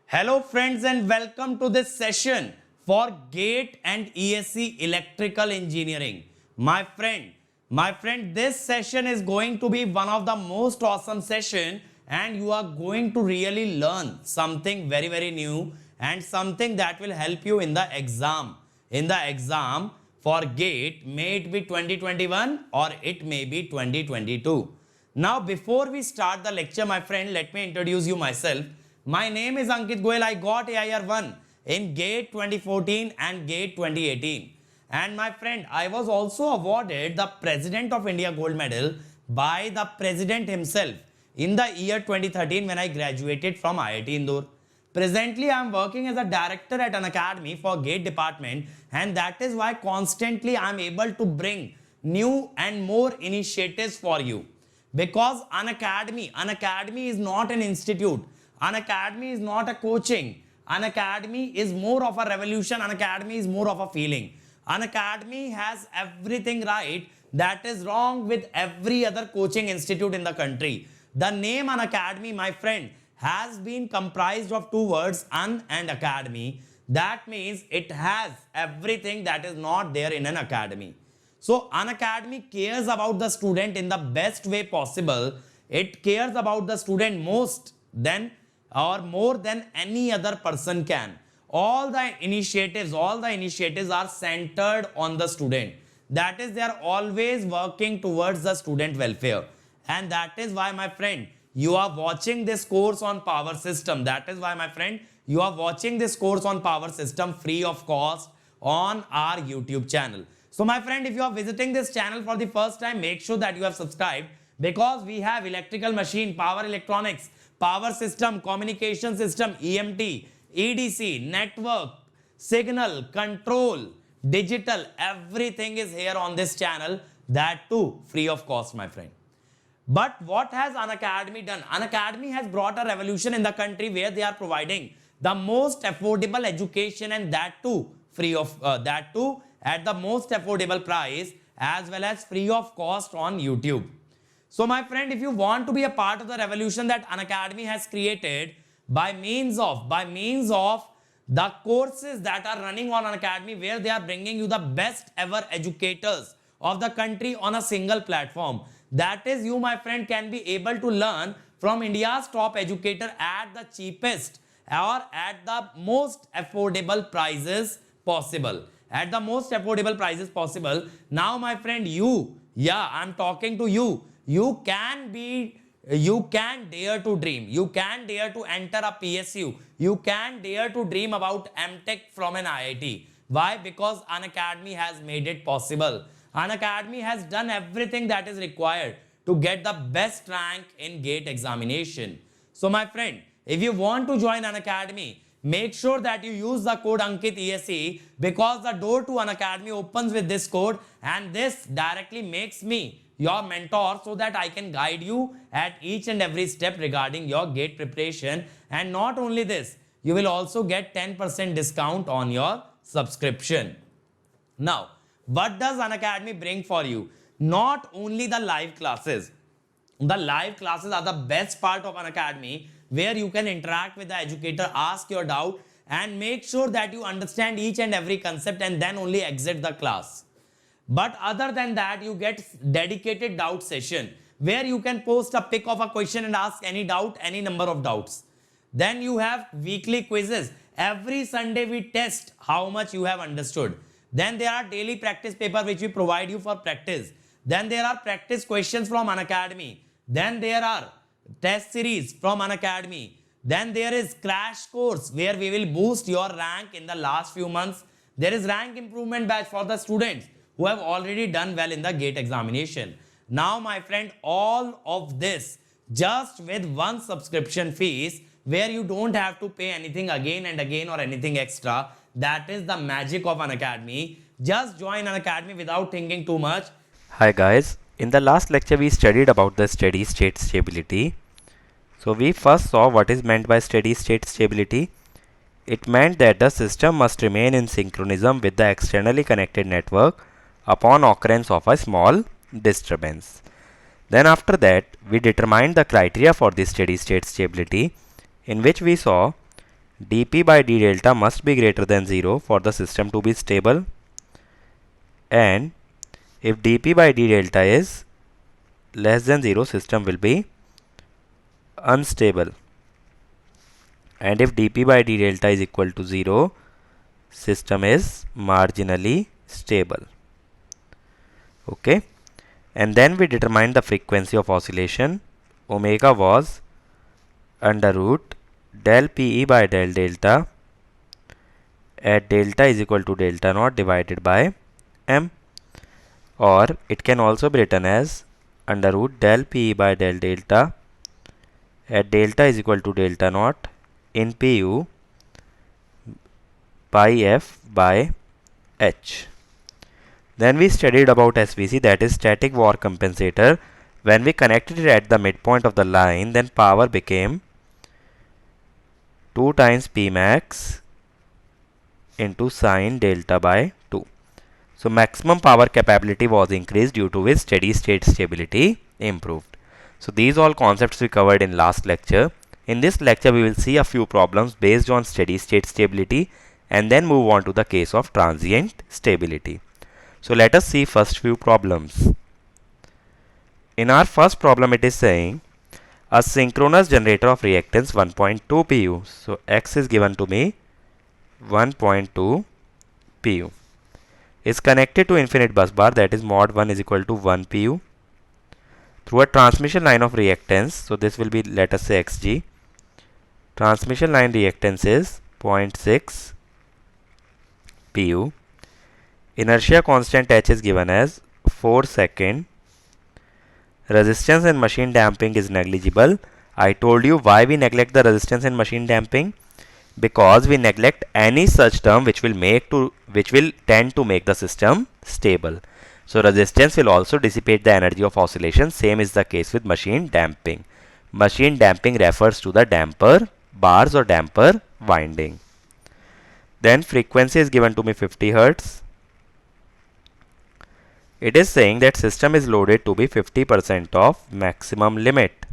Hello friends and welcome to this session for GATE and ESC Electrical Engineering. My friend, this session is going to be one of the most awesome session and you are going to really learn something very new and something that will help you in the exam. In the exam for GATE, may it be 2021 or it may be 2022. Now, before we start the lecture, my friend, let me introduce you myself. My name is Ankit Goyal. I got AIR 1 in GATE 2014 and GATE 2018. And my friend, I was also awarded the President of India Gold Medal by the President himself in the year 2013 when I graduated from IIT Indore. Presently, I am working as a director at an academy for GATE department, and that is why constantly I am able to bring new and more initiatives for you. Because an academy is not an institute. An academy is not a coaching. An academy is more of a revolution. An academy is more of a feeling. An academy has everything right that is wrong with every other coaching institute in the country. The name An Academy, my friend, has been comprised of two words, un and academy. That means it has everything that is not there in an academy. So an academy cares about the student in the best way possible. It cares about the student most than or more than any other person can. All the initiatives are centered on the student. That is, they are always working towards the student welfare. And that is why, my friend, you are watching this course on power system. That is why, my friend, you are watching this course on power system free of cost on our YouTube channel. So my friend, if you are visiting this channel for the first time, make sure that you have subscribed, because we have electrical machine, power electronics, power system, communication system, EMT, EDC, network, signal, control, digital, everything is here on this channel, that too free of cost, my friend. But what has An Academy done? An Academy has brought a revolution in the country where they are providing the most affordable education, and that too free of that too at the most affordable price, as well as free of cost on YouTube. So my friend, if you want to be a part of the revolution that An Academy has created by means of the courses that are running on An Academy, where they are bringing you the best ever educators of the country on a single platform. That is, you, my friend, can be able to learn from India's top educator at the cheapest or at the most affordable prices possible. At the most affordable prices possible. Now, my friend, I'm talking to you. You can dare to dream. You can dare to enter a PSU. You can dare to dream about MTech from an IIT. Why? Because An Academy has made it possible. An Academy has done everything that is required to get the best rank in GATE examination. So my friend, if you want to join An Academy, make sure that you use the code Ankit ESE, because the door to An Academy opens with this code, and this directly makes me your mentor so that I can guide you at each and every step regarding your GATE preparation. And not only this, you will also get 10% discount on your subscription. Now, what does An Academy bring for you? Not only the live classes. The live classes are the best part of An Academy, where you can interact with the educator, ask your doubt, and make sure that you understand each and every concept and then only exit the class. But other than that, you get dedicated doubt session, where you can post a pic of a question and ask any doubt, any number of doubts. Then you have weekly quizzes. Every Sunday we test how much you have understood. Then there are daily practice paper which we provide you for practice. Then there are practice questions from An Academy. Then there are test series from An Academy. Then there is crash course, where we will boost your rank in the last few months. There is rank improvement batch for the students who have already done well in the GATE examination. Now, my friend, all of this just with one subscription fees, where you don't have to pay anything again and again or anything extra. That is the magic of An Academy. Just join An Academy without thinking too much. Hi guys, in the last lecture we studied about the steady state stability. So we first saw what is meant by steady state stability. It meant that the system must remain in synchronism with the externally connected network upon occurrence of a small disturbance. Then after that we determined the criteria for this steady state stability, in which we saw dp by d delta must be greater than 0 for the system to be stable, and if dp by d delta is less than 0, system will be unstable, and if dp by d delta is equal to 0, system is marginally stable. Okay, and then we determined the frequency of oscillation. Omega was under root del Pe by del delta at delta is equal to delta naught divided by m, or it can also be written as under root del Pe by del delta at delta is equal to delta naught in Pu pi f by h. Then we studied about SVC, that is static var compensator. When we connected it at the midpoint of the line, then power became 2 times Pmax into sine delta by 2. So maximum power capability was increased, due to which steady state stability improved. So these all concepts we covered in last lecture. In this lecture we will see a few problems based on steady state stability and then move on to the case of transient stability. So let us see first few problems. In our first problem, it is saying a synchronous generator of reactance 1.2 pu. So X is given to me 1.2 pu is connected to infinite bus bar, that is mod 1 is equal to 1 pu through a transmission line of reactance. So this will be, let us say, Xg. Transmission line reactance is 0.6 pu. Inertia constant H is given as 4 second. Resistance and machine damping is negligible. I told you why we neglect the resistance and machine damping, because we neglect any such term which will tend to make the system stable. So resistance will also dissipate the energy of oscillation. Same is the case with machine damping. Machine damping refers to the damper bars or damper winding. Then frequency is given to me 50 Hz. It is saying that system is loaded to be 50% of maximum limit.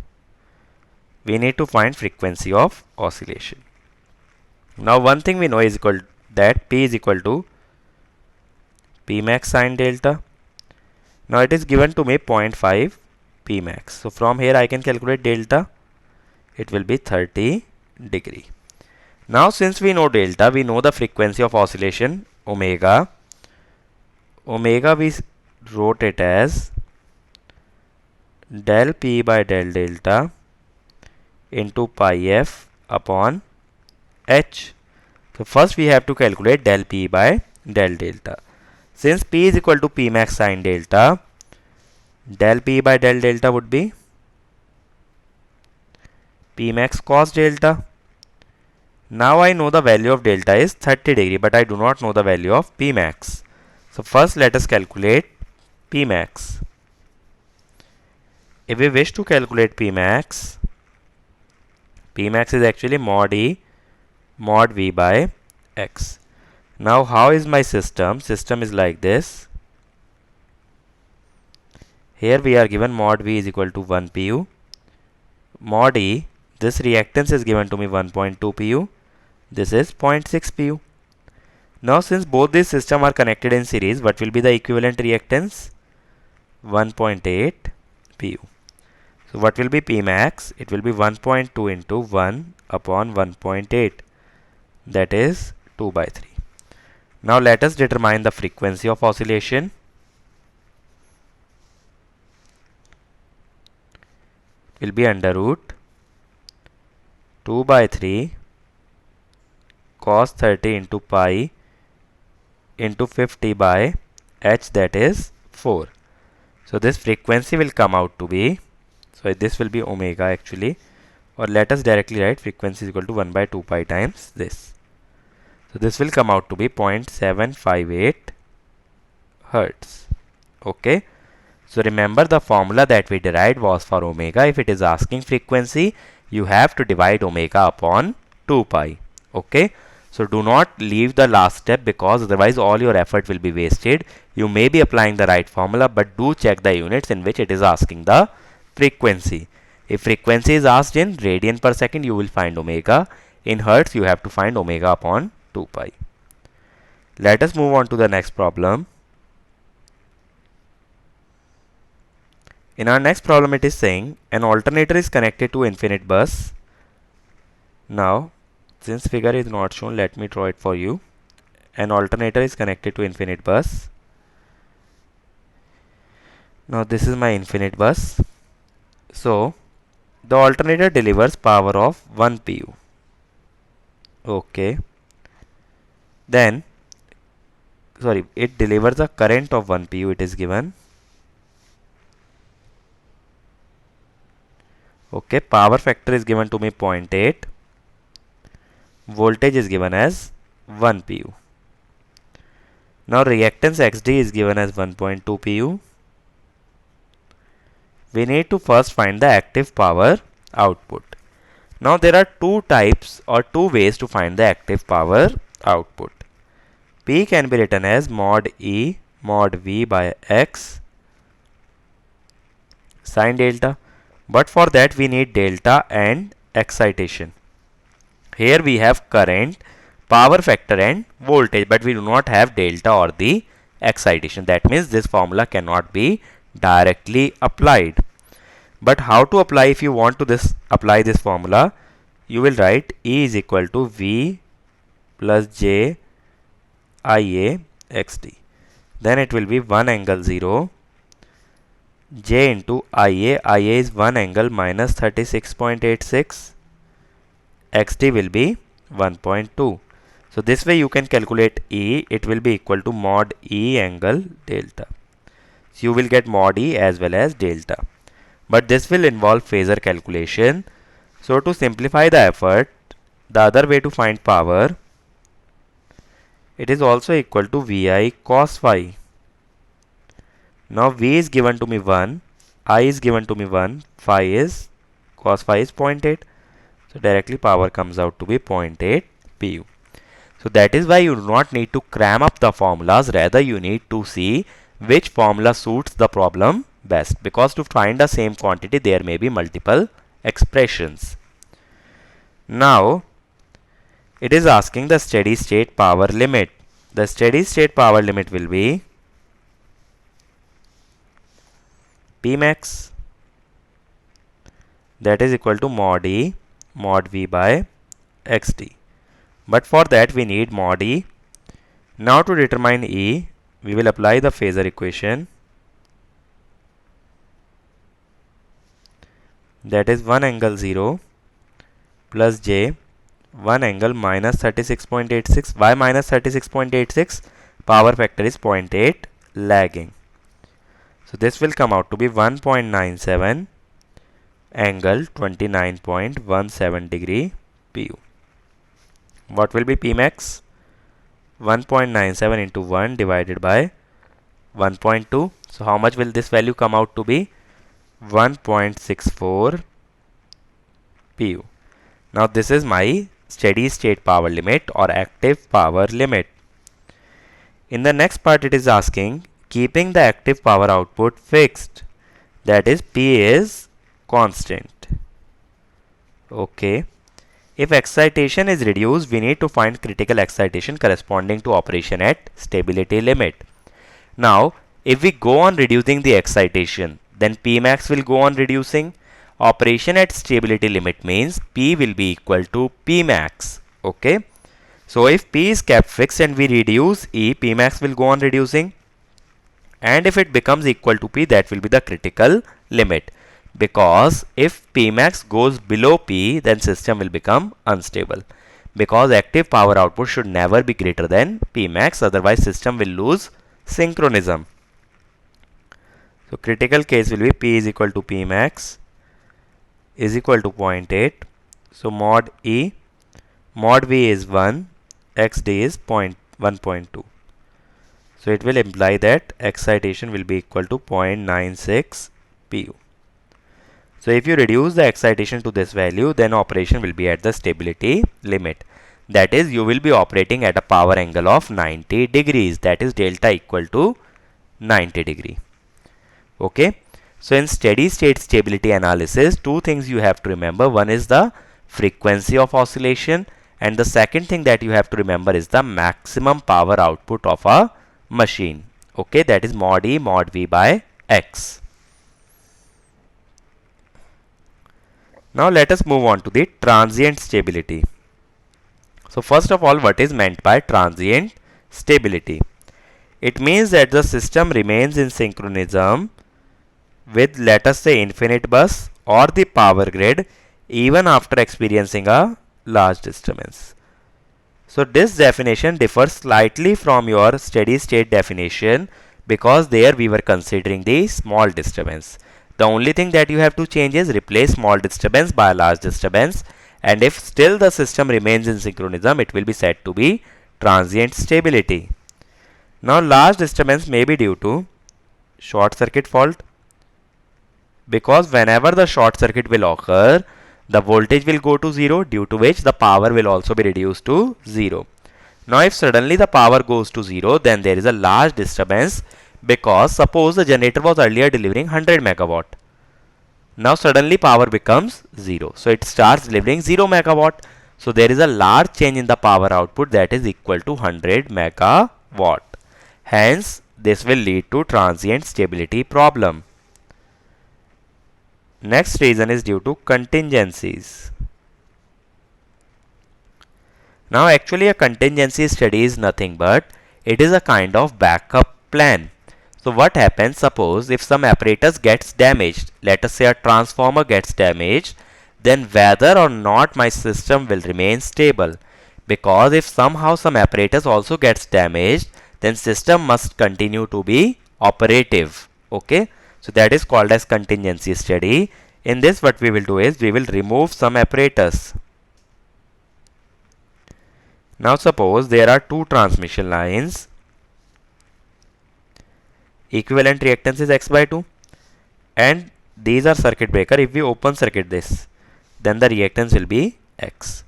We need to find frequency of oscillation. Now one thing we know is that P is equal to Pmax sine delta. Now it is given to me 0.5 Pmax. So from here I can calculate delta. It will be 30 degree. Now since we know delta, we know the frequency of oscillation omega. Omega we wrote it as del P by del delta into pi f upon h. So first we have to calculate del P by del delta. Since P is equal to Pmax sine delta, del P by del delta would be Pmax cos delta. Now I know the value of delta is 30 degree, but I do not know the value of Pmax. So first let us calculate Pmax. If we wish to calculate Pmax, Pmax is actually mod E mod V by X. Now how is my system? System is like this. Here we are given mod V is equal to 1 pu. Mod E, this reactance is given to me 1.2 pu. This is 0.6 pu. Now since both these systems are connected in series, what will be the equivalent reactance? 1.8 pu. So what will be Pmax? It will be 1.2 into 1 upon 1.8, that is 2 by 3. Now let us determine the frequency of oscillation. It will be under root 2 by 3 cos 30 into pi into 50 by h, that is 4. So this frequency will come out to be, so this will be omega actually, or let us directly write frequency is equal to 1 by 2 pi times this. So this will come out to be 0.758 Hertz. Okay. So remember the formula that we derived was for omega. If it is asking frequency, you have to divide omega upon 2 pi. Okay. So do not leave the last step, because otherwise all your effort will be wasted. You may be applying the right formula, but do check the units in which it is asking the frequency. If frequency is asked in radian per second, you will find omega. In hertz, you have to find omega upon 2 pi. Let us move on to the next problem. In our next problem, it is saying an alternator is connected to infinite bus. Now, since figure is not shown, let me draw it for you. An alternator is connected to infinite bus. Now, this is my infinite bus. So, the alternator delivers power of 1 pu. Okay. Then, it delivers a current of 1 pu, it is given. Okay, power factor is given to me 0.8. Voltage is given as 1 pu. Now reactance XD is given as 1.2 pu. We need to first find the active power output. Now there are two types or two ways to find the active power output. P can be written as mod E mod V by X sine delta. But for that we need delta and excitation. Here we have current, power factor and voltage, but we do not have delta or the excitation. That means this formula cannot be directly applied. But how to apply? If you want to apply this formula, you will write E is equal to V plus J IA XD. Then it will be 1 angle 0 J into IA. IA is 1 angle minus 36.86. XD will be 1.2. So this way you can calculate E. It will be equal to mod E angle delta. So you will get mod E as well as delta. But this will involve phasor calculation. So to simplify the effort, the other way to find power, it is also equal to VI cos phi. Now V is given to me 1, I is given to me 1, cos phi is 0.8. So directly power comes out to be 0.8 pu. So that is why you do not need to cram up the formulas, rather you need to see which formula suits the problem best, because to find the same quantity there may be multiple expressions. Now it is asking the steady state power limit. The steady state power limit will be P max, that is equal to mod E mod V by XD. But for that we need mod E. Now to determine E, we will apply the phasor equation, that is 1 angle 0 plus J 1 angle minus 36.86. Why minus 36.86? Power factor is 0.8 lagging. So this will come out to be 1.97 angle 29.17 degree pu. What will be P max? 1.97 into 1 divided by 1.2. So how much will this value come out to be? 1.64 pu. Now this is my steady state power limit or active power limit. In the next part it is asking keeping the active power output fixed, that is P is constant. Okay. If excitation is reduced, we need to find critical excitation corresponding to operation at stability limit. Now, if we go on reducing the excitation, then P max will go on reducing. Operation at stability limit means P will be equal to P max. Okay. So, if P is kept fixed and we reduce E, P max will go on reducing. And if it becomes equal to P, that will be the critical limit. Because if P max goes below P, then system will become unstable. Because active power output should never be greater than P max, otherwise system will lose synchronism. So critical case will be P is equal to P max is equal to 0.8. So mod E, mod V is 1, XD is 1.2. So it will imply that excitation will be equal to 0.96 pu. So if you reduce the excitation to this value, then operation will be at the stability limit. That is, you will be operating at a power angle of 90 degrees. That is delta equal to 90 degree. Okay. So in steady state stability analysis, two things you have to remember. One is the frequency of oscillation, and the second thing that you have to remember is the maximum power output of a machine. Okay, that is mod E mod V by X. Now let us move on to the transient stability. So first of all, what is meant by transient stability? It means that the system remains in synchronism with, let us say, infinite bus or the power grid even after experiencing a large disturbance. So this definition differs slightly from your steady state definition because there we were considering the small disturbance. The only thing that you have to change is replace small disturbance by a large disturbance, and if still the system remains in synchronism, it will be said to be transient stability. Now large disturbance may be due to short circuit fault, because whenever the short circuit will occur, the voltage will go to 0, due to which the power will also be reduced to 0. Now if suddenly the power goes to 0, then there is a large disturbance, because suppose the generator was earlier delivering 100 megawatt. Now suddenly power becomes 0. So it starts delivering 0 megawatt. So there is a large change in the power output that is equal to 100 megawatt. Hence, this will lead to transient stability problem. Next reason is due to contingencies. Now actually a contingency study is nothing but it is a kind of backup plan. So what happens, suppose if some apparatus gets damaged, let us say a transformer gets damaged, then whether or not my system will remain stable, because if somehow some apparatus also gets damaged, then system must continue to be operative. Okay, so that is called as contingency study. In this, what we will do is we will remove some apparatus. Now suppose there are two transmission lines, equivalent reactance is x by 2, and these are circuit breaker. If we open circuit this, then the reactance will be x.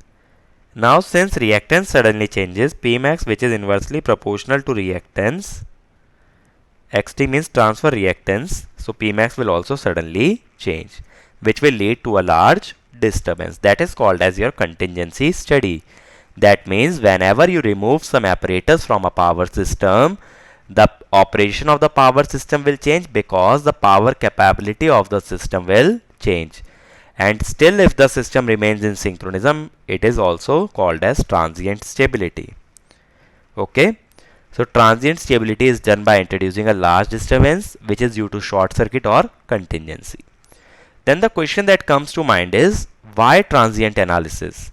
Now since reactance suddenly changes, Pmax, which is inversely proportional to reactance, xt means transfer reactance, so Pmax will also suddenly change, which will lead to a large disturbance. That is called as your contingency study. That means whenever you remove some apparatus from a power system, the operation of the power system will change because the power capability of the system will change. And still if the system remains in synchronism, it is also called as transient stability. Okay. So transient stability is done by introducing a large disturbance which is due to short circuit or contingency. Then the question that comes to mind is, why transient analysis?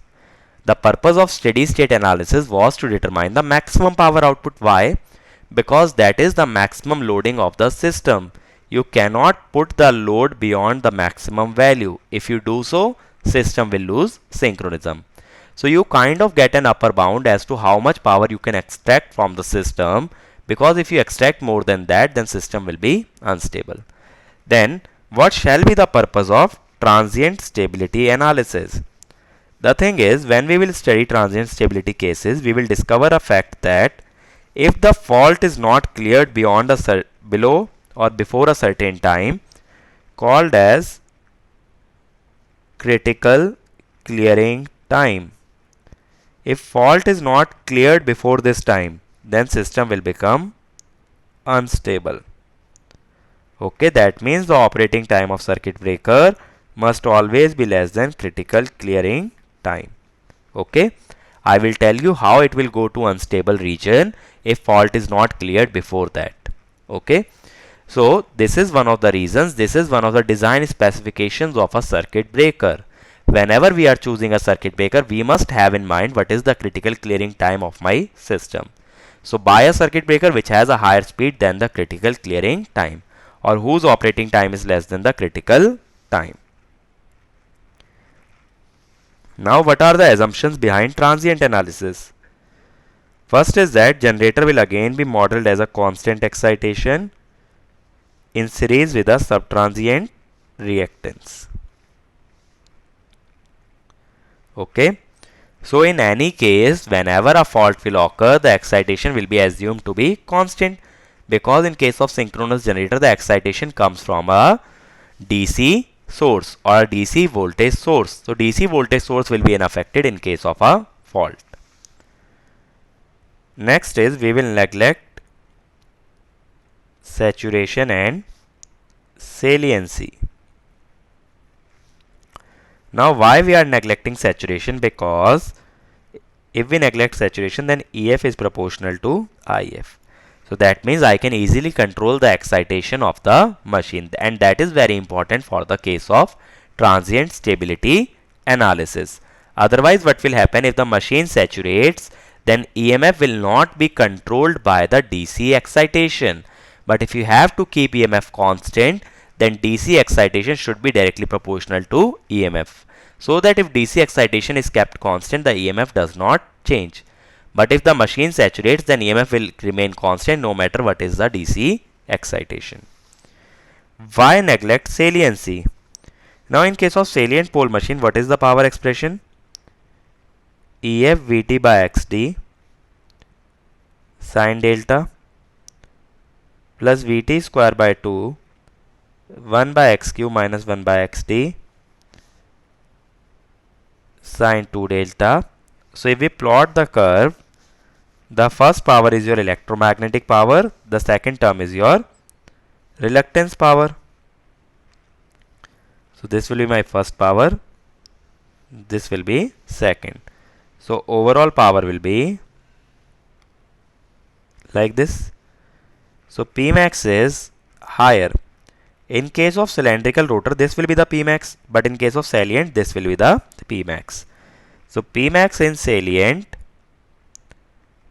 The purpose of steady state analysis was to determine the maximum power output. Why? Because that is the maximum loading of the system. You cannot put the load beyond the maximum value. If you do so, system will lose synchronism. So you kind of get an upper bound as to how much power you can extract from the system, because if you extract more than that, then system will be unstable. Then what shall be the purpose of transient stability analysis? The thing is, when we will study transient stability cases, we will discover a fact that if the fault is not cleared beyond a below or before a certain time, called as critical clearing time. If fault is not cleared before this time, then system will become unstable. Okay, that means the operating time of circuit breaker must always be less than critical clearing time. Okay, I will tell you how it will go to unstable region if fault is not cleared before that. Okay, so this is one of the reasons, this is one of the design specifications of a circuit breaker. Whenever we are choosing a circuit breaker, we must have in mind what is the critical clearing time of my system. So buy a circuit breaker which has a higher speed than the critical clearing time, or whose operating time is less than the critical time. Now what are the assumptions behind transient analysis? First is that generator will again be modeled as a constant excitation in series with a subtransient reactance. Okay, so in any case, whenever a fault will occur, the excitation will be assumed to be constant, because in case of synchronous generator, the excitation comes from a DC source or a DC voltage source. So DC voltage source will be unaffected in case of a fault. Next is we will neglect saturation and saliency. Now why we are neglecting saturation? Because if we neglect saturation, then EF is proportional to IF. So that means I can easily control the excitation of the machine, and that is very important for the case of transient stability analysis. Otherwise, what will happen if the machine saturates, then EMF will not be controlled by the DC excitation. But if you have to keep EMF constant, then DC excitation should be directly proportional to EMF. So that if DC excitation is kept constant, the EMF does not change. But if the machine saturates, then EMF will remain constant no matter what is the DC excitation. Why neglect saliency? Now in case of salient pole machine, what is the power expression? EF Vt by XD sin delta plus Vt square by 2 1 by xq minus 1 by xd sin 2 delta. So if we plot the curve, the first power is your electromagnetic power, the second term is your reluctance power. So this will be my first power, this will be second. So overall power will be like this. So Pmax is higher. In case of cylindrical rotor, this will be the Pmax, but in case of salient, this will be the Pmax. So Pmax in salient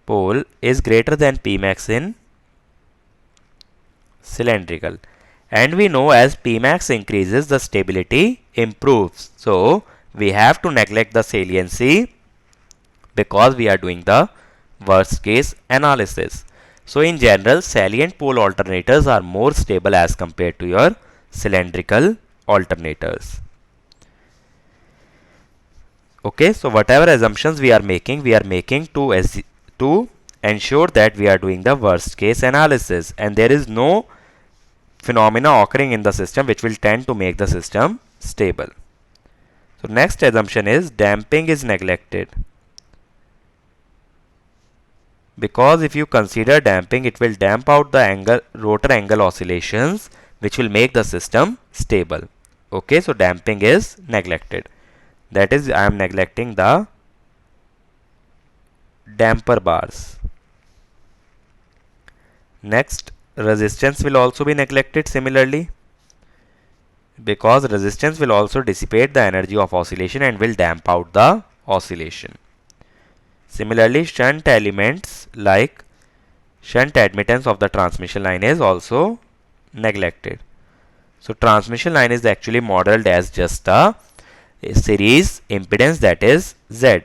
pole is greater than Pmax in cylindrical. And we know as Pmax increases, the stability improves. So we have to neglect the saliency because we are doing the worst case analysis. So in general, salient pole alternators are more stable as compared to your cylindrical alternators. Okay, so whatever assumptions we are making to ensure that we are doing the worst case analysis, and there is no phenomena occurring in the system which will tend to make the system stable. So next assumption is damping is neglected. Because if you consider damping, it will damp out the rotor angle oscillations, which will make the system stable. Okay, so damping is neglected. That is, I am neglecting the damper bars. Next, resistance will also be neglected similarly, because resistance will also dissipate the energy of oscillation and will damp out the oscillation. Similarly, shunt elements like shunt admittance of the transmission line is also neglected. So transmission line is actually modeled as just a series impedance, that is Z,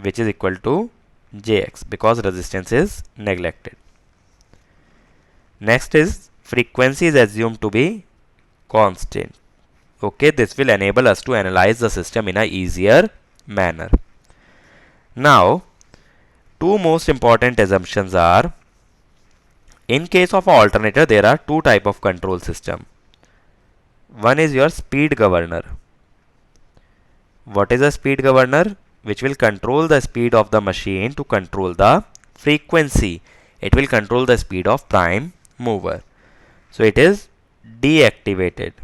which is equal to Jx, because resistance is neglected. Next is frequency is assumed to be constant. Okay, this will enable us to analyze the system in a easier manner. Now, two most important assumptions are, in case of an alternator, there are two types of control system. One is your speed governor. What is a speed governor? Which will control the speed of the machine to control the frequency. It will control the speed of prime mover. So it is deactivated.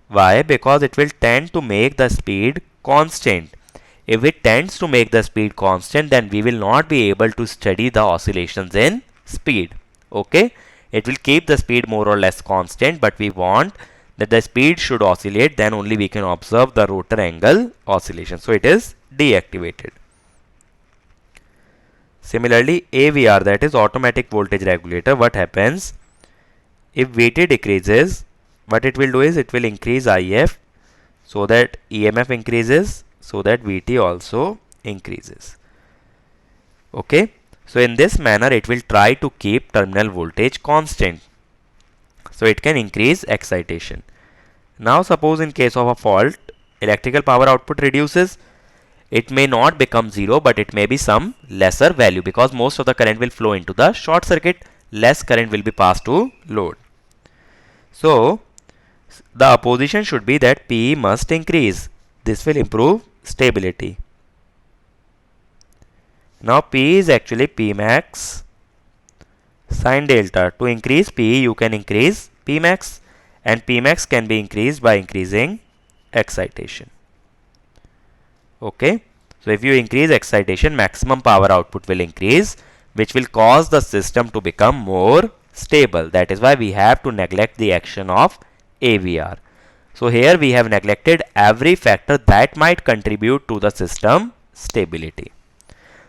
Why? Because it will tend to make the speed constant. If it tends to make the speed constant, then we will not be able to study the oscillations in speed. Okay, it will keep the speed more or less constant, but we want that the speed should oscillate, then only we can observe the rotor angle oscillation. So it is deactivated. Similarly, AVR, that is automatic voltage regulator, what happens if Vt decreases? What it will do is it will increase IF so that EMF increases, so that Vt also increases. Okay, so in this manner it will try to keep terminal voltage constant, so it can increase excitation. Now suppose in case of a fault, electrical power output reduces. It may not become 0, but it may be some lesser value, because most of the current will flow into the short circuit, less current will be passed to load. So The opposition should be that P must increase. This will improve stability. Now P is actually P max sine delta. To increase P, you can increase P max, and P max can be increased by increasing excitation. Okay. So if you increase excitation, maximum power output will increase, which will cause the system to become more stable. That is why we have to neglect the action of AVR. So here we have neglected every factor that might contribute to the system stability.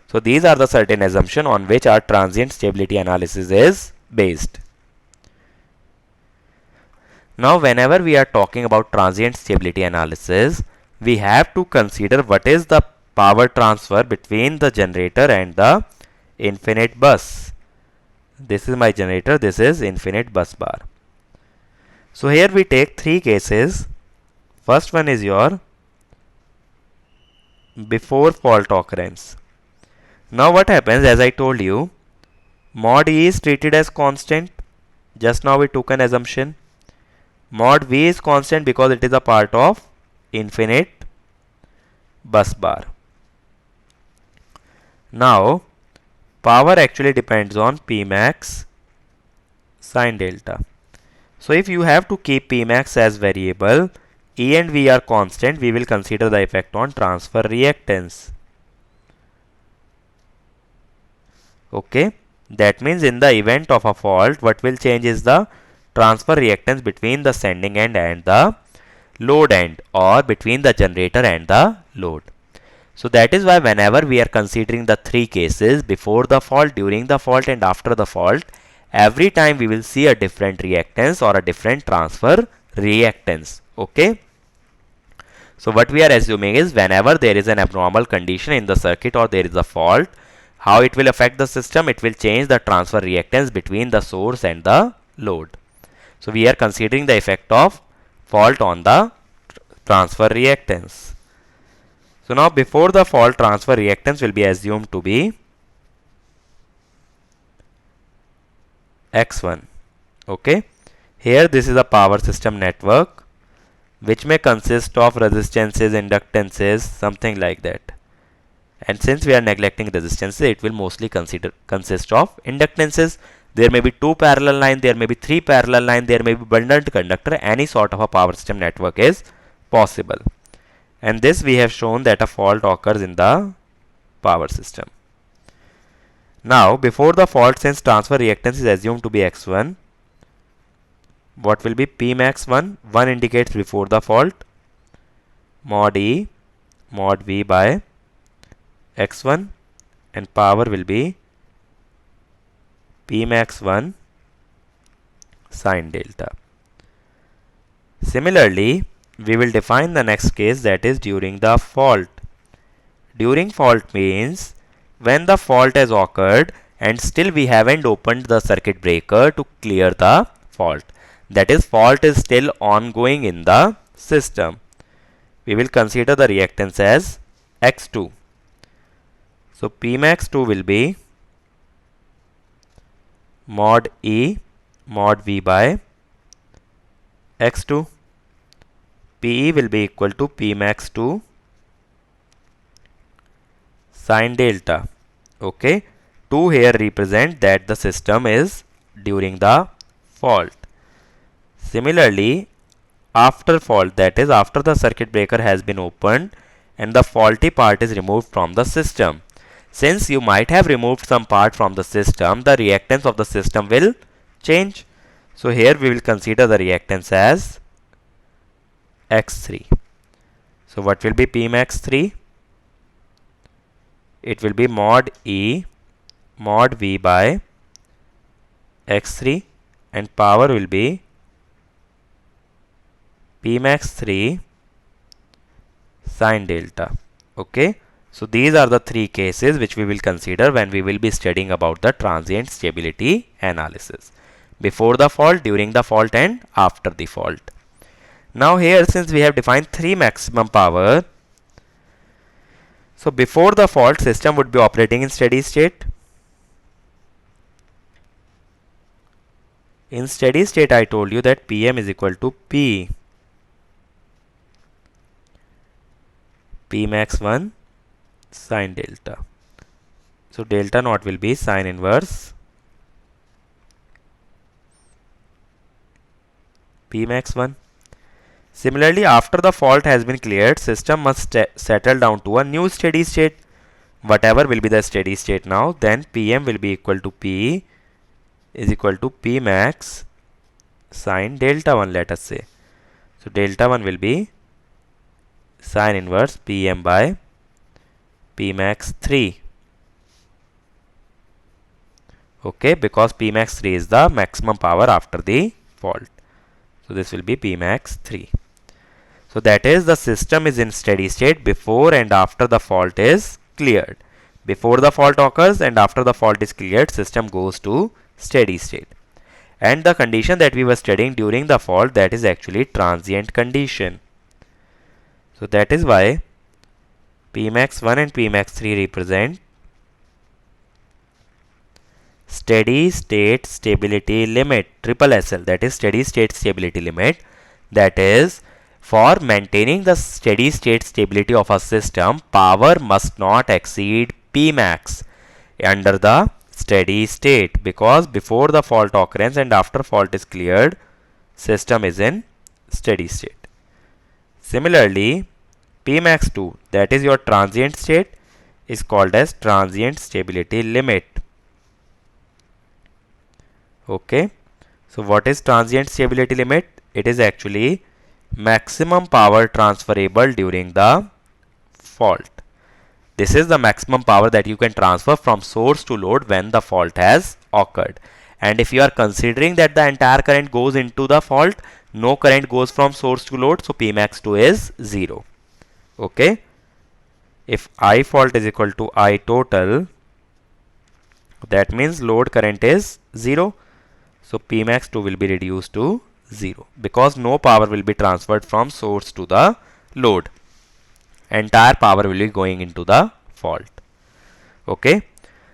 So these are the certain assumptions on which our transient stability analysis is based. Now whenever we are talking about transient stability analysis, we have to consider what is the power transfer between the generator and the infinite bus. This is my generator, this is infinite bus bar. So here we take three cases. First one is your before fault occurrence. Now what happens, as I told you, mod E is treated as constant. Just now we took an assumption. Mod V is constant because it is a part of infinite bus bar. Now power actually depends on P max sine delta. So if you have to keep P max as variable, E and V are constant, we will consider the effect on transfer reactance. Okay, that means in the event of a fault, what will change is the transfer reactance between the sending end and the load end, or between the generator and the load. So that is why whenever we are considering the three cases, before the fault, during the fault and after the fault, every time we will see a different reactance or a different transfer reactance. Okay. So what we are assuming is whenever there is an abnormal condition in the circuit or there is a fault, how it will affect the system? It will change the transfer reactance between the source and the load. So we are considering the effect of fault on the transfer reactance. So now before the fault, transfer reactance will be assumed to be X1. Okay. Here this is a power system network which may consist of resistances, inductances, something like that. And since we are neglecting resistances, it will mostly consist of inductances. There may be two parallel lines, there may be three parallel lines, there may be bundled conductor. Any sort of a power system network is possible. And this we have shown that a fault occurs in the power system. Now before the fault, since transfer reactance is assumed to be X1, what will be P max 1? 1 indicates before the fault, mod E mod V by X1, and power will be P max 1 sine delta. Similarly, we will define the next case, that is during the fault. During fault means when the fault has occurred and still we haven't opened the circuit breaker to clear the fault. That is, fault is still ongoing in the system. We will consider the reactance as X2. So P max 2 will be mod E mod V by X2. PE will be equal to P max 2 sine delta. Okay. 2 here represent that the system is during the fault. Similarly, after fault, that is after the circuit breaker has been opened and the faulty part is removed from the system. Since you might have removed some part from the system, the reactance of the system will change. So here we will consider the reactance as X3. So what will be P max 3? It will be mod E mod V by X3, and power will be P max 3 sine delta. Okay. So these are the three cases which we will consider when we will be studying about the transient stability analysis. Before the fault, during the fault, and after the fault. Now here, since we have defined three maximum power, so before the fault, system would be operating in steady state. In steady state, I told you that Pm is equal to P max 1 sine delta. So delta naught will be sine inverse P max 1. Similarly, after the fault has been cleared, system must settle down to a new steady state. Whatever will be the steady state now, then Pm will be equal to P is equal to P max sine delta 1, let us say. So delta 1 will be sine inverse Pm by P max 3. Okay, because P max 3 is the maximum power after the fault. So this will be P max 3. So that is, the system is in steady state before and after the fault is cleared. Before the fault occurs and after the fault is cleared, system goes to steady state. And the condition that we were studying during the fault, that is actually transient condition. So that is why P max 1 and P max 3 represent steady state stability limit, triple SL, that is steady state stability limit. That is, for maintaining the steady state stability of a system, power must not exceed P max under the steady state, because before the fault occurrence and after fault is cleared, system is in steady state. Similarly, P max 2, that is your transient state, is called as transient stability limit. Okay, so what is transient stability limit? It is actually maximum power transferable during the fault. This is the maximum power that you can transfer from source to load when the fault has occurred. And if you are considering that the entire current goes into the fault, no current goes from source to load, so P max 2 is 0. Okay, if I fault is equal to I total, that means load current is 0. So P max 2 will be reduced to 0 because no power will be transferred from source to the load. Entire power will be going into the fault. Okay,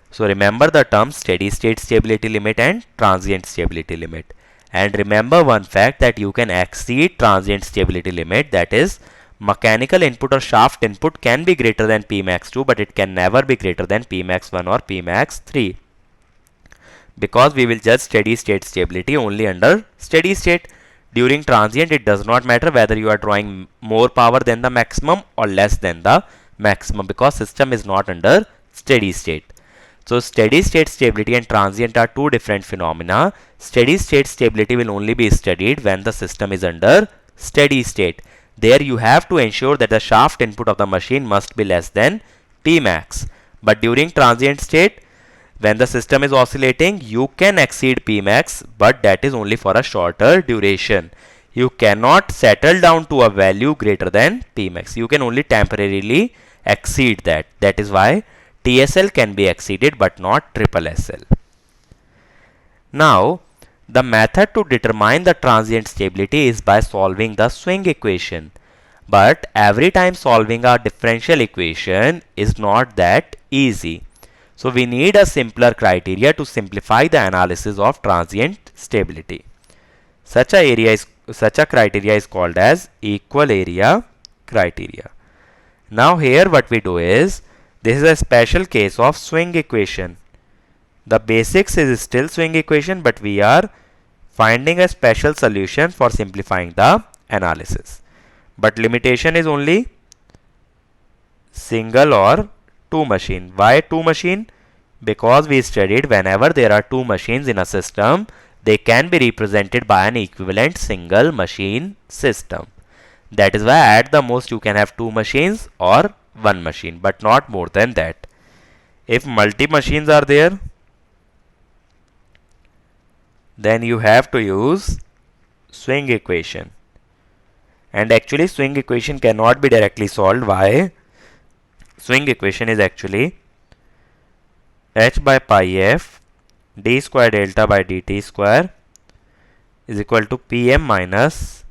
so remember the terms steady state stability limit and transient stability limit. And remember one fact, that you can exceed transient stability limit, that is, mechanical input or shaft input can be greater than P max 2, but it can never be greater than P max 1 or P max 3. Because we will judge steady state stability only under steady state. During transient, it does not matter whether you are drawing more power than the maximum or less than the maximum, because system is not under steady state. So steady state stability and transient are two different phenomena. Steady state stability will only be studied when the system is under steady state. There you have to ensure that the shaft input of the machine must be less than P max. But during transient state, when the system is oscillating, you can exceed P max, but that is only for a shorter duration. You cannot settle down to a value greater than P max. You can only temporarily exceed that. That is why TSL can be exceeded but not triple SL. Now, the method to determine the transient stability is by solving the swing equation. But every time solving a differential equation is not that easy. So we need a simpler criteria to simplify the analysis of transient stability. Such a criteria is called as equal area criteria. Now here what we do is, this is a special case of swing equation. The basics is still swing equation, but we are finding a special solution for simplifying the analysis. But limitation is only single or two machine. Why two machine? Because we studied whenever there are two machines in a system, they can be represented by an equivalent single machine system. That is why at the most you can have two machines or one machine, but not more than that. If multi machines are there, then you have to use swing equation. And actually swing equation cannot be directly solved. Why? Swing equation is actually h by pi f d square delta by dt square is equal to Pm minus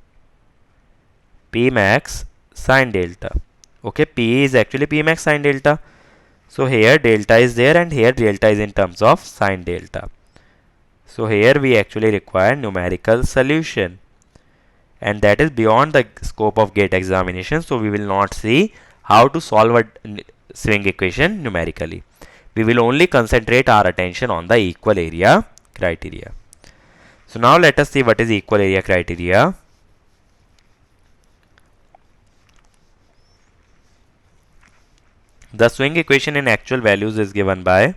P max sine delta. Okay, P is actually P max sine delta. So here delta is there and here delta is in terms of sine delta. So here we actually require numerical solution, and that is beyond the scope of GATE examination. So we will not see how to solve a swing equation numerically. We will only concentrate our attention on the equal area criteria. So now let us see what is equal area criteria. The swing equation in actual values is given by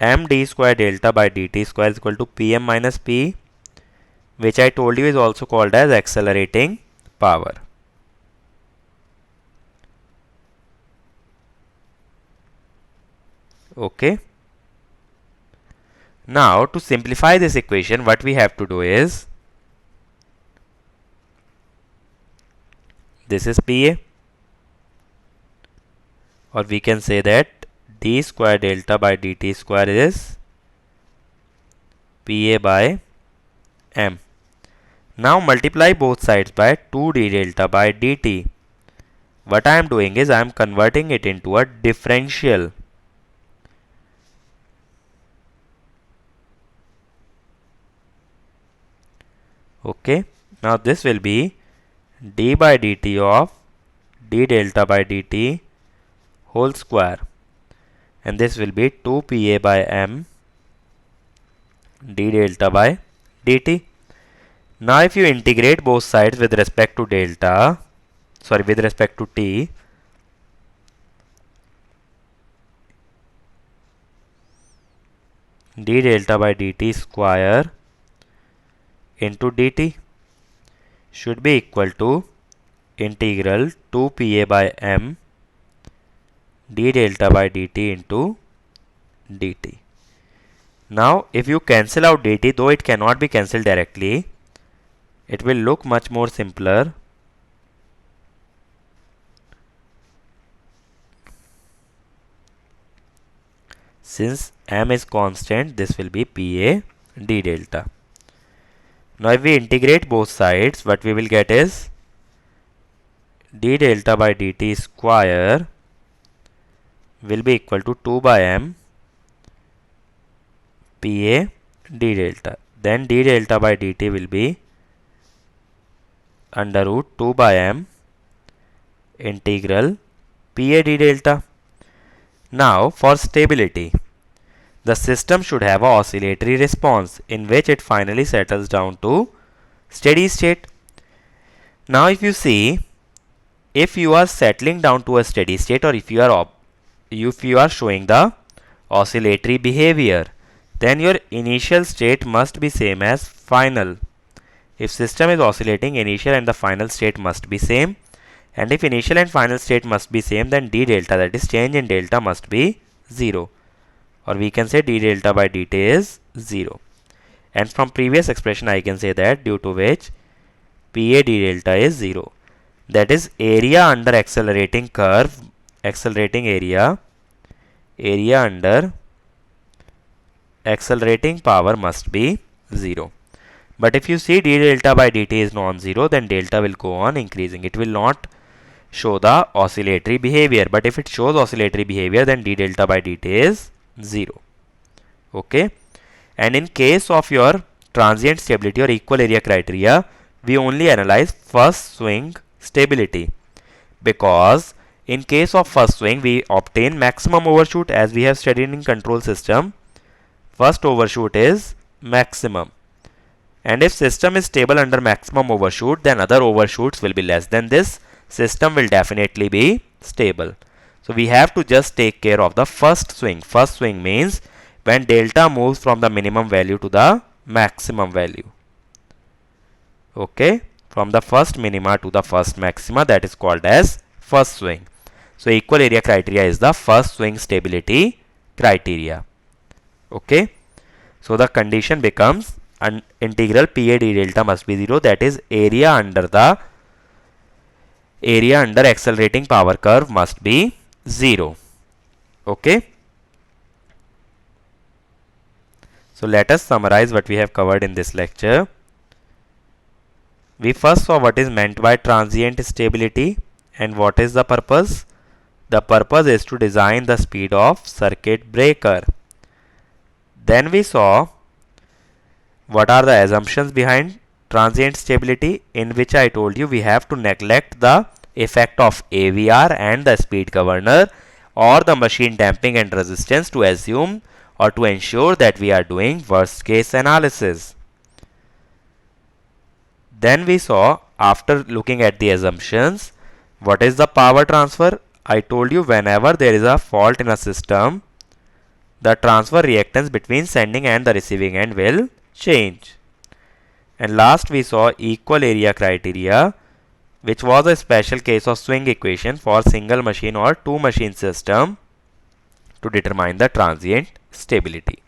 md square delta by dt square is equal to pm minus p, which I told you is also called as accelerating power. Okay. Now to simplify this equation, what we have to do is, this is PA, or we can say that d square delta by dt square is PA by m. Now multiply both sides by 2d delta by dt. What I am doing is I am converting it into a differential. Okay. Now this will be d by dt of d delta by dt whole square, and this will be 2 pa by m d delta by dt. Now if you integrate both sides with respect to with respect to t, d delta by dt square into dt should be equal to integral 2 pa by m d delta by dt into dt. Now if you cancel out dt, though it cannot be cancelled directly, it will look much more simpler. Since m is constant, this will be pa d delta. Now if we integrate both sides, what we will get is d delta by dt square will be equal to 2 by m pa d delta. Then d delta by dt will be under root 2 by m integral pa d delta. Now for stability, the system should have an oscillatory response in which it finally settles down to steady state. Now if you see, if you are settling down to a steady state, or if you are showing the oscillatory behavior, then your initial state must be same as final. If system is oscillating, initial and the final state must be same, and if initial and final state must be same, then d delta, that is change in delta, must be 0, or we can say d delta by dt is 0. And from previous expression I can say that due to which pa d delta is 0, that is area under accelerating curve, accelerating area under accelerating power must be 0. But if you see d delta by dt is non-zero, then delta will go on increasing. It will not show the oscillatory behavior, but if it shows oscillatory behavior, then d delta by dt is 0. Okay. And in case of your transient stability or equal area criteria, we only analyze first swing stability, because in case of first swing we obtain maximum overshoot. As we have studied in control system, first overshoot is maximum, and if system is stable under maximum overshoot, then other overshoots will be less than this. System will definitely be stable. So we have to just take care of the first swing. First swing means when delta moves from the minimum value to the maximum value. Okay, from the first minima to the first maxima, that is called as first swing. So equal area criteria is the first swing stability criteria. Okay, so the condition becomes an integral pa d delta must be 0, that is area under accelerating power curve must be 0. Okay, so let us summarize what we have covered in this lecture. We first saw what is meant by transient stability and what is the purpose. The purpose is to design the speed of circuit breaker. Then we saw what are the assumptions behind transient stability, in which I told you we have to neglect the effect of AVR and the speed governor or the machine damping and resistance to assume or to ensure that we are doing worst case analysis. Then we saw, after looking at the assumptions, what is the power transfer. I told you whenever there is a fault in a system, the transfer reactance between sending and the receiving end will change. And last we saw equal area criteria, which was a special case of swing equation for single machine or two machine system to determine the transient stability.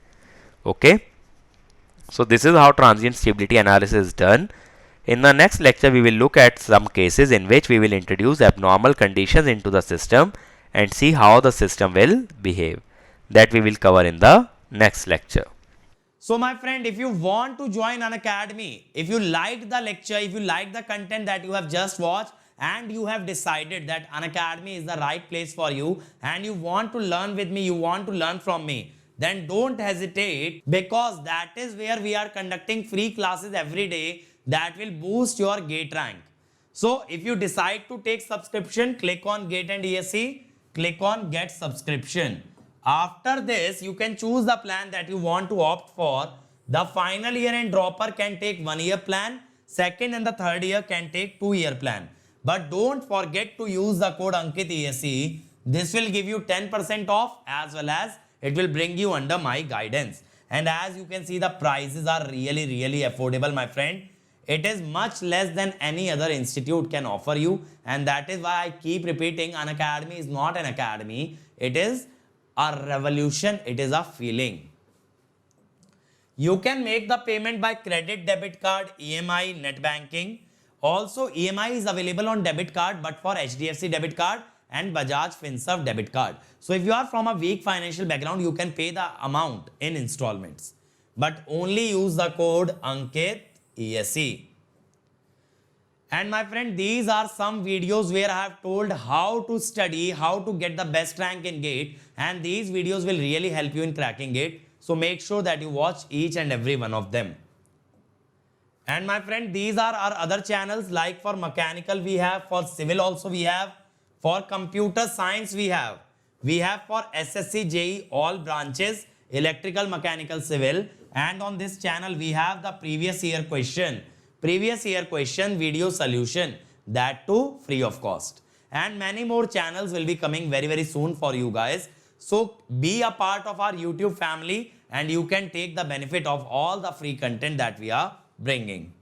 Okay, so this is how transient stability analysis is done. In the next lecture, we will look at some cases in which we will introduce abnormal conditions into the system and see how the system will behave. That we will cover in the next lecture. So my friend, if you want to join Unacademy, if you liked the lecture, if you like the content that you have just watched, and you have decided that Unacademy is the right place for you, and you want to learn with me, you want to learn from me, then don't hesitate, because that is where we are conducting free classes every day that will boost your GATE rank. So if you decide to take subscription, click on GATE and ESE, click on get subscription. After this, you can choose the plan that you want to opt for. The final year and dropper can take 1 year plan, second and the third year can take 2 year plan. But don't forget to use the code Ankit ESE. This will give you 10% off, as well as it will bring you under my guidance. And as you can see, the prices are really affordable, my friend. It is much less than any other institute can offer you, and that is why I keep repeating, Unacademy is not an academy. It is a revolution. It is a feeling. You can make the payment by credit, debit card, EMI, net banking. Also, EMI is available on debit card, but for HDFC debit card and Bajaj Finserv debit card. So if you are from a weak financial background, you can pay the amount in installments, but only use the code Ankit ESE. And my friend, these are some videos where I have told how to study, how to get the best rank in GATE, and these videos will really help you in cracking GATE. So make sure that you watch each and every one of them. And my friend, these are our other channels, like for mechanical we have, for civil also we have, for computer science we have for SSC, JEE, all branches, electrical, mechanical, civil. And on this channel we have the previous year question video solution, that too free of cost. And many more channels will be coming very soon for you guys. So be a part of our YouTube family, and you can take the benefit of all the free content that we are bringing.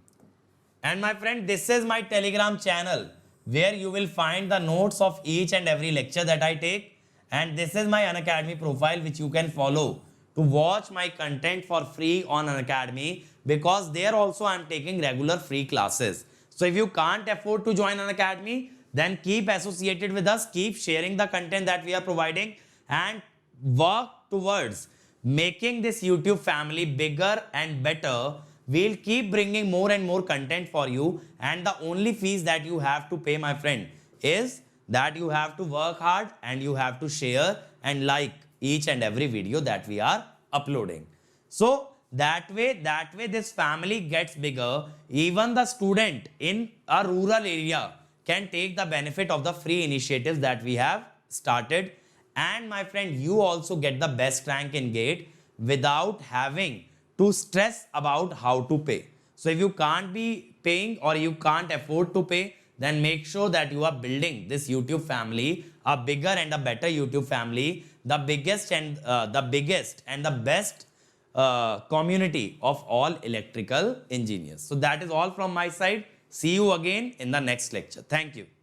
And my friend, this is my Telegram channel, where you will find the notes of each and every lecture that I take. And this is my Unacademy profile, which you can follow to watch my content for free on Unacademy, because there also I am taking regular free classes. So if you can't afford to join Unacademy, then keep associated with us, keep sharing the content that we are providing, and work towards making this YouTube family bigger and better. We'll keep bringing more and more content for you, and the only fees that you have to pay, my friend, is that you have to work hard and you have to share and like each and every video that we are uploading. So that way this family gets bigger. Even the student in a rural area can take the benefit of the free initiatives that we have started. And my friend, you also get the best rank in GATE without having to stress about how to pay. So if you can't be paying or you can't afford to pay, then make sure that you are building this YouTube family, a bigger and a better YouTube family, the biggest and the best community of all electrical engineers. So that is all from my side. See you again in the next lecture. Thank you.